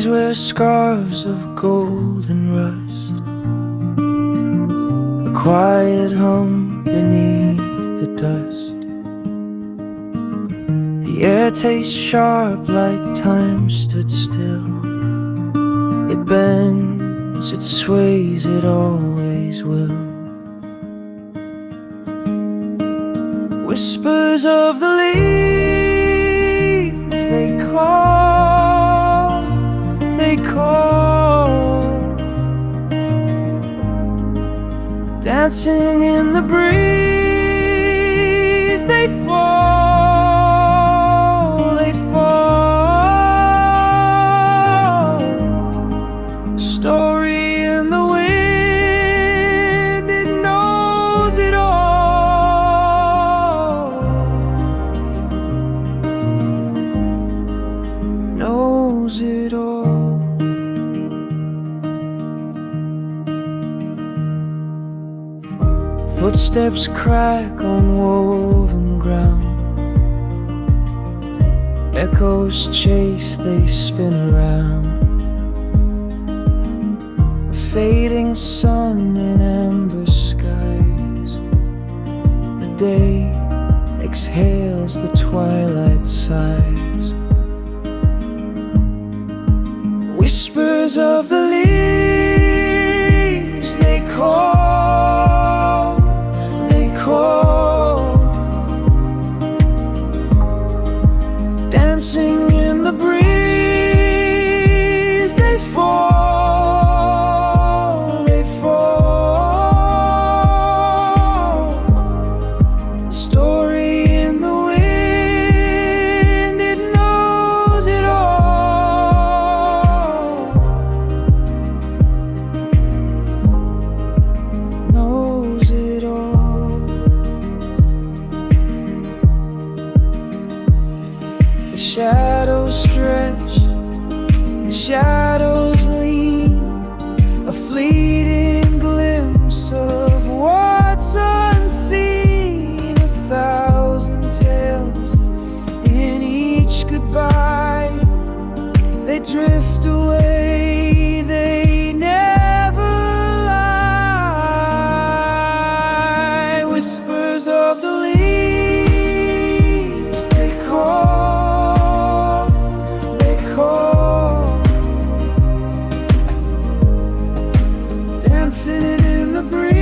Trees wear scarves of gold and rust, a quiet hum beneath the dust. The air tastes sharp like time stood still. It bends, it sways, it always will. Whispers of the leaves, they call, they call. Dancing in the breeze, they fall, they fall. A story in the wind, it knows it all, knows it all. Footsteps crack on woven ground, echoes chase, they spin around. A fading sun in amber skies, the day exhales, the twilight sighs. Whispers of the leaves, they call, they call. Dancing in the breeze, they fall, they fall. A story in the wind, it knows it all, knows it all. The shadows stretch, the shadows lean, a fleeting glimpse of what's unseen. 1,000 tales in each goodbye, they drift away, they never lie. Whispers of the leaves, they call, they call. Dancing in the breeze,